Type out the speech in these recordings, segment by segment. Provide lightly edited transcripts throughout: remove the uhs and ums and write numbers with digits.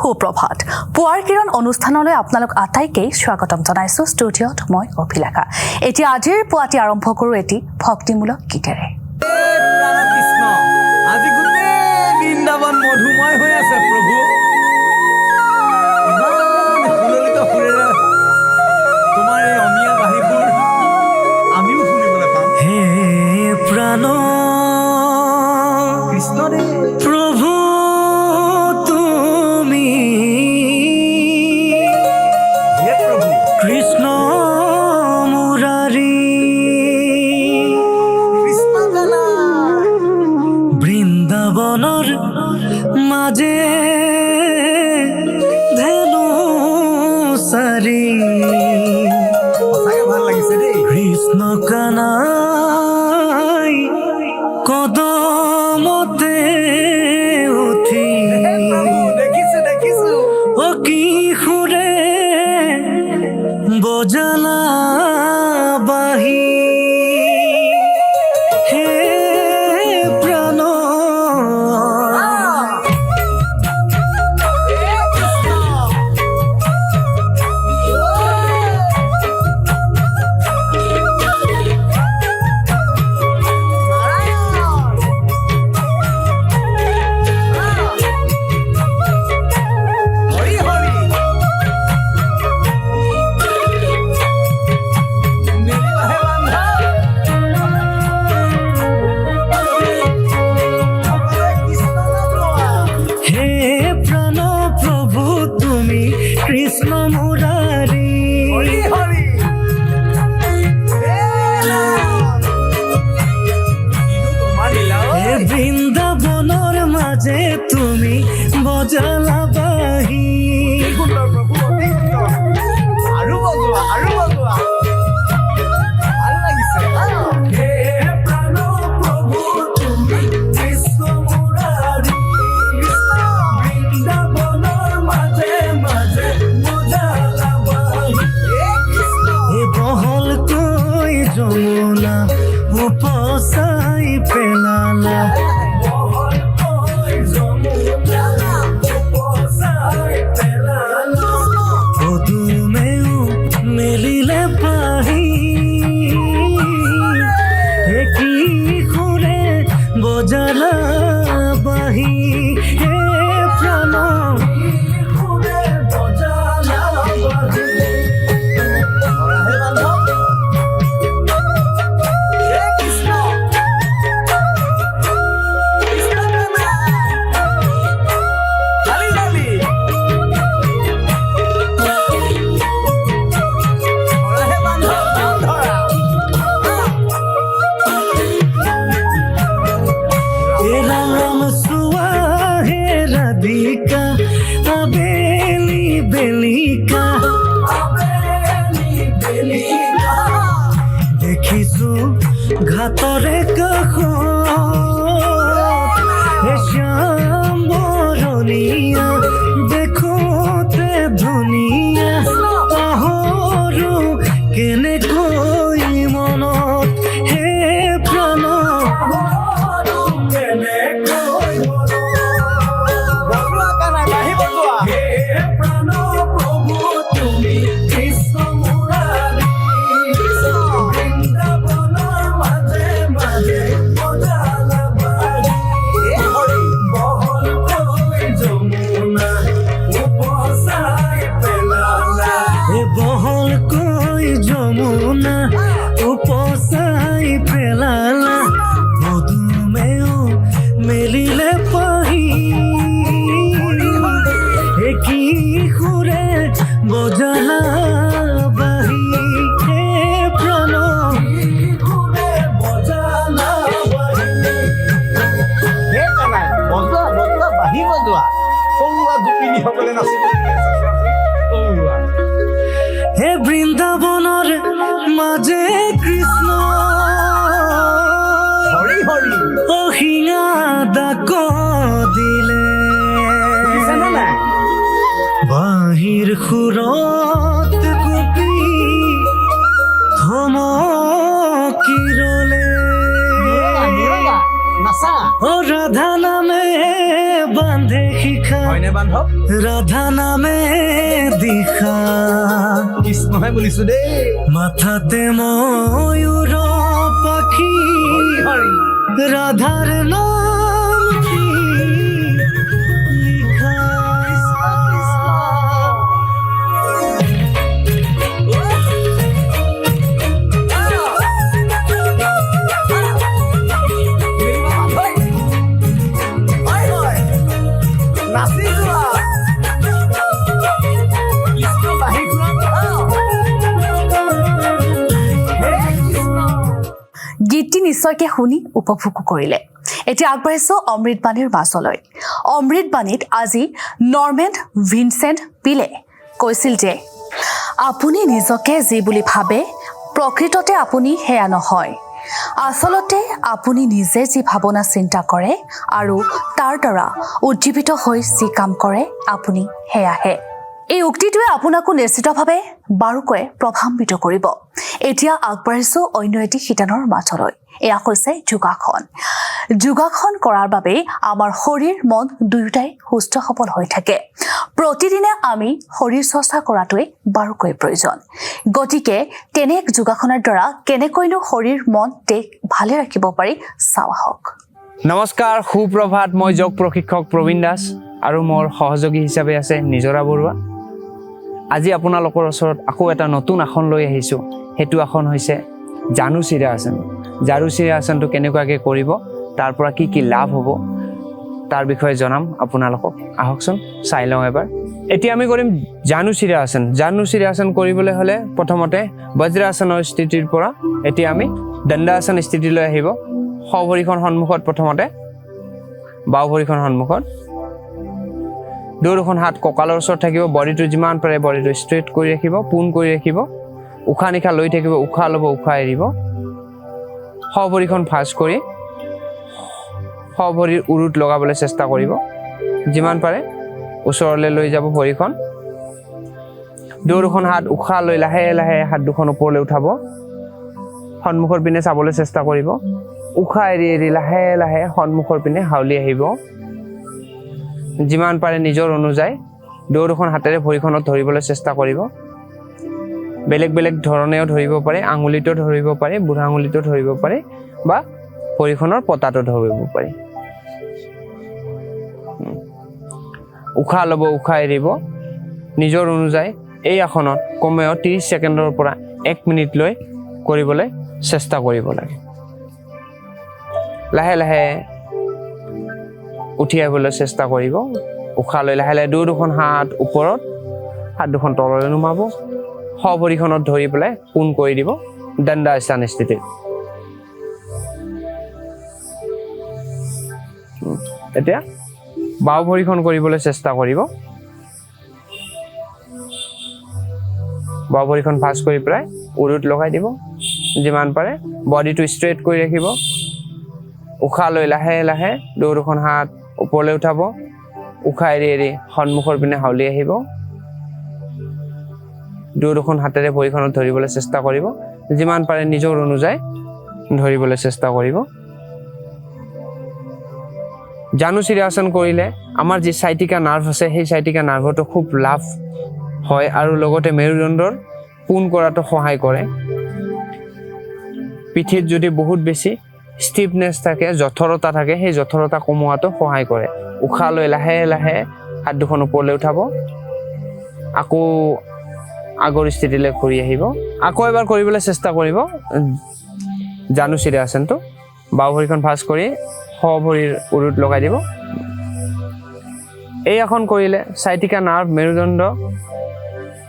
সুপ্ৰভাত পুৱাৰ কিৰণ অনুষ্ঠানলৈ আপোনালোক আটাইকেই স্বাগতম জনাইছো ষ্টুডিঅ'ত মই অভিলেখা এতিয়া আজিৰ পুৱাটি আৰম্ভ কৰো এটি ভক্তিমূলক গীতেৰে কৃষ্ণ আজি গোটেই বৃন্দাবন মধুময় হৈ আছে প্ৰভু সুললিত সুৰেৰে তোমাৰ এই অমিয়া বাঁহীবোৰ আমিও শুনিবলৈ পাম হে প্ৰাণ কৃষ্ণ দে প্ৰভু তুমি হে প্ৰভু কৃষ্ণ মুৰাৰী কৃষ্ণ গানা বৃন্দাবনৰ মাজে ধেনু চাৰি সঁচাকে ভাল লাগিছে দেই কৃষ্ণ কানাই কদমতে উঠি দেখিছো দেখিছো অ কি সুৰে বজালা বাহি হে প্ৰাণ হৰি হৰি নীলিমাহে বান্ধা কৃষ্ণ নাম লোৱা হে প্ৰাণ প্ৰভু তুমি কৃষ্ণ মুৰাৰী হৰি হৰি হে ৰাম ইনো তোমাৰ লীলা হে বৃন্দাবনৰ মাজে তুমি বজালা বাহি সুন্দৰ প্ৰভু অতি সুন্দৰ আৰু বজোৱা ভাল লাগিছে হে প্ৰাণ প্ৰভু তুমি কৃষ্ণ মুৰাৰী বৃন্দাবনৰ মাজে মাজে বজালা বাহি হে বহলকৈ যমুনা উপচাই পেলালা পদুমেও মেলিলে পাহি হে কি সুৰে বজালা বাহি হে প্ৰাণ সুৰে বজালা বাহি ধৰাহে বান্ধৱ হে কৃষ্ণ কৃষ্ণ গানা লালি লালি ধৰাহে বান্ধৱ নাম ধৰা হে ৰাম চোৱা হে ৰাধিকা আবেলি বেলিকা দেখিছো ঘাটৰে কাষত হে শ্যাম বৰণীয়া দেখোতে ধুনীয়া পাহৰো কেনেকৈ মনত হে প্ৰাণ কেনেকৈ বজোৱা গানা বাঁহী বজোৱা হে প্ৰাণ প্ৰভু তুমি কৃষ্ণ মুৰাৰী বৃন্দাবনৰ মাজে মাজে বজালা বাহি হে হৰি বহলকৈ যমুনা উপচাই পেলালা হে বহলকৈ যমুনা উপচাই পেলালা পদুমেও মেলিলে পাহি হে কি সুৰে বজালা বাহি হে প্ৰাণ সুৰে বজালা বাহি হে কানাই বজোৱা বাঁহী বজোৱা সৰুৱা গোপিনীসকলে নাচিব সৰুৱা হে বৃন্দাবনৰ মাজে কৃষ্ণ হৰি হৰি অহিঙা ডাক দিলে শুনিছেনে নাই বাঁহীৰ সুৰত গোপী থমকি ৰলে নাচা ও ৰাধা নামে বান্ধ বান্ধে শিখা হয়নে বান্ধৱ ৰাধা নামে দিশা কৃষ্ণহে বুলিছো দেই মাথাতে ময়ূৰ পাখি হৰি ৰাধাৰ নাম কি লিখা নাচি যোৱা কৃষ্ণ বাঁহী গীতটি নিশ্চয়কৈ শুনি উপভোগ কৰিলে এতিয়া আগবাঢ়িছোঁ অমৃতবাণীৰ মাজলৈ অমৃতবাণীত আজি নৰ্মেণ্ট ভিনচেণ্ট পিলে কৈছিল যে আপুনি নিজকে যি বুলি ভাবে প্ৰকৃততে আপুনি সেয়া নহয় আচলতে আপুনি নিজে যি ভাৱনা চিন্তা কৰে আৰু তাৰ দ্বাৰা উজ্জীৱিত হৈ যি কাম কৰে আপুনি সেয়াহে এই উক্তিটোৱে আপোনাকো নিশ্চিতভাৱে বাৰুকৈ প্ৰভাৱান্বিত কৰিব এতিয়া আগবাঢ়িছোঁ অন্য এটি শিতানৰ মাজলৈ এয়া হৈছে যোগাসন কৰাৰ বাবে আমাৰ শৰীৰ মন দুয়োটাই সুস্থ সবল হৈ থাকে প্ৰতিদিনে আমি শৰীৰ চৰ্চা কৰাটোৱে বাৰুকৈ প্ৰয়োজন গতিকে তেনে এক যোগাসনৰ দ্বাৰা কেনেকৈনো শৰীৰ মন দেহ ভালে ৰাখিব পাৰি চাওঁ আহক নমস্কাৰ সুপ্ৰভাত মই যোগ প্ৰশিক্ষক প্ৰবীণ দাস আৰু মোৰ সহযোগী হিচাপে আছে নিজৰা বৰুৱা আজি আপোনালোকৰ ওচৰত আকৌ এটা নতুন আসন লৈ আহিছোঁ সেইটো আসন হৈছে জানুচিৰা আসন জানুচিৰা আসনটো কেনেকুৱাকৈ কৰিব তাৰ পৰা কি কি লাভ হ'ব তাৰ বিষয়ে জনাম আপোনালোকক আহকচোন চাই লওঁ এবাৰ এতিয়া আমি কৰিম জানুচিৰা আসন কৰিবলৈ হ'লে প্ৰথমতে বজ্ৰাসনৰ স্থিতিৰ পৰা এতিয়া আমি দণ্ডাসন স্থিতিলৈ আহিব সৌ ভৰিখন সন্মুখত প্ৰথমতে বাওঁ ভৰিখন সন্মুখত দুয়োখন হাত কঁকালৰ ওচৰত থাকিব বডিটো যিমান পাৰে বডিটো ষ্ট্ৰেট কৰি ৰাখিব পোন কৰি ৰাখিব উশাহ নিশাহ লৈ থাকিব উশাহ ল'ব উশাহ এৰিব সৌ ভৰিখন ভাঁজ কৰি সৌ ভৰিৰ উৰুত লগাবলৈ চেষ্টা কৰিব যিমান পাৰে ওচৰলৈ লৈ যাব ভৰিখন দুয়োখন হাত উশাহ লৈ লাহে লাহে হাত দুখন ওপৰলৈ উঠাব সন্মুখৰ পিনে চাবলৈ চেষ্টা কৰিব উশাহ এৰি এৰি লাহে লাহে সন্মুখৰ পিনে হাউলি আহিব যিমান পাৰে নিজৰ অনুযায়ী দুয়োখন হাতেৰে ভৰিখনত ধৰিবলৈ চেষ্টা কৰিব বেলেগ বেলেগ ধৰণেও ধৰিব পাৰে আঙুলিটো ধৰিব পাৰে বুঢ়া আঙুলিটো ধৰিব পাৰে বা ভৰিখনৰ পতাটো ধৰিব পাৰে উশাহ ল'ব উশাহ এৰিব নিজৰ অনুযায়ী এই আসনত কমেও 30 ছেকেণ্ডৰ পৰা 1 মিনিট লৈ কৰিবলৈ চেষ্টা কৰিব লাগে লাহে লাহে উঠি আহিবলৈ চেষ্টা কৰিব উশাহ লৈ লাহে লাহে দুয়োখন হাত ওপৰত হাত দুখন তললৈ নুমাব সৌ ভৰিখনত ধৰি পেলাই পোন কৰি দিব দণ্ডাসন স্থিতিত এতিয়া বাওঁ ভৰিখন কৰিবলৈ চেষ্টা কৰিব বাওঁ ভৰিখন ভাঁজ কৰি পেলাই উৰুত লগাই দিব যিমান পাৰে বডিটো ষ্ট্ৰেট কৰি ৰাখিব উশাহ লৈ লাহে লাহে দুয়োখন হাত ওপৰলৈ উঠাব উশাহ এৰি এৰি সন্মুখৰ পিনে হাউলি আহিব দুয়োখন হাতেৰে ভৰিখনত ধৰিবলৈ চেষ্টা কৰিব যিমান পাৰে নিজৰ অনুযায়ী ধৰিবলৈ চেষ্টা কৰিব জানুচিৰা আসন কৰিলে আমাৰ যি সাইটিকা নাৰ্ভ আছে সেই সাইটিকা নাৰ্ভটো খুব লাভ হয় আৰু লগতে মেৰুদণ্ডৰ পোন কৰাটো সহায় কৰে পিঠিত যদি বহুত বেছি ষ্টিফনেছ থাকে জঠৰতা থাকে সেই জঠৰতা কমোৱাটো সহায় কৰে উশাহ লৈ লাহে লাহে হাত দুখন ওপৰলৈ উঠাব আকৌ আগৰ স্থিতিলৈ ঘূৰি আহিব আকৌ এবাৰ কৰিবলৈ চেষ্টা কৰিব জানুচিৰা আসনটো বাওঁ ভৰিখন ভাঁজ কৰি সৌ ভৰিৰ উৰুত লগাই দিব এই আসন কৰিলে সাইটিকা নাৰ্ভ মেৰুদণ্ড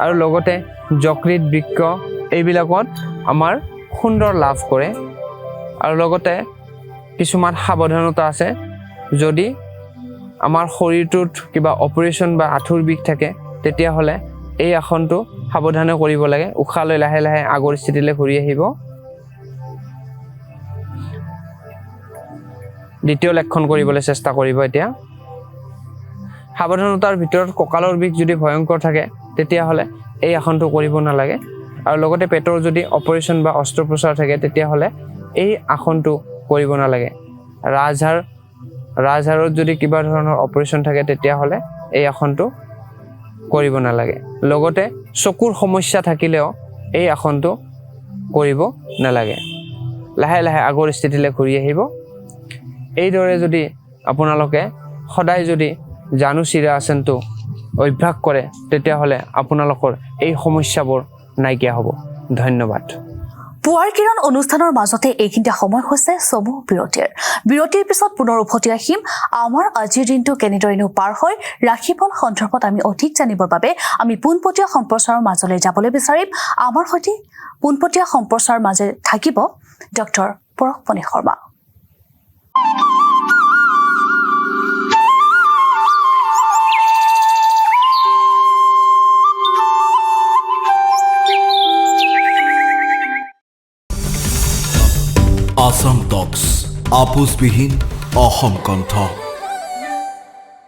আৰু লগতে যকৃত বৃক্ক এইবিলাকত আমাৰ সুন্দৰ লাভ কৰে আৰু লগতে কিছুমান সাৱধানতা আছে যদি আমাৰ শৰীৰটোত কিবা অপাৰেশ্যন বা আঁঠুৰ বিষ থাকে তেতিয়াহ'লে এই আসনটো সাৱধানে কৰিব লাগে উশাহ লৈ লাহে লাহে আগৰ স্থিতিলৈ ঘূৰি আহিব দ্বিতীয় লক্ষণ কৰিবলৈ চেষ্টা কৰিব এতিয়া সাৱধানতাৰ ভিতৰত কঁকালৰ বিষ যদি ভয়ংকৰ থাকে তেতিয়াহ'লে এই আসনটো কৰিব নালাগে আৰু লগতে পেটৰ যদি অপাৰেশ্যন বা অস্ত্ৰোপচাৰ থাকে তেতিয়াহ'লে এই আসনটো কৰিব নালাগে ৰাজহাড় ৰাজহাড়ত যদি কিবা ধৰণৰ অপাৰেশ্যন থাকে তেতিয়াহ'লে এই আসনটো কৰিব নালাগে। লগতে চকুৰ সমস্যা থাকিলেও এই আসনটো কৰিব নালাগে। লাহে লাহে আগৰ স্থিতিলৈ ঘূৰি আহিব। এইদৰে যদি আপোনালোকে সদায় যদি জানু চিৰা আসনটো অভ্যাস কৰে তেতিয়াহ'লে আপোনালোকৰ এই সমস্যাবোৰ নাইকিয়া হ'ব। ধন্যবাদ। পুৱাৰ কিৰণ অনুষ্ঠানৰ মাজতে এইখিনিতে সময় হৈছে চমু বিৰতিৰ পিছত পুনৰ উভতি আহিম। আমাৰ আজিৰ দিনটো কেনেদৰেনো পাৰ হয় ৰাশিফল সন্দৰ্ভত আমি অধিক জানিবৰ বাবে আমি পোনপটীয়া সম্প্ৰচাৰৰ মাজলৈ যাবলৈ বিচাৰিম। আমাৰ সৈতে পোনপটীয়া সম্প্ৰচাৰৰ মাজে থাকিব ডক্টৰ পৰশমণি শৰ্মা। আসাম টক্স আপোচবিহীন অসম কণ্ঠ।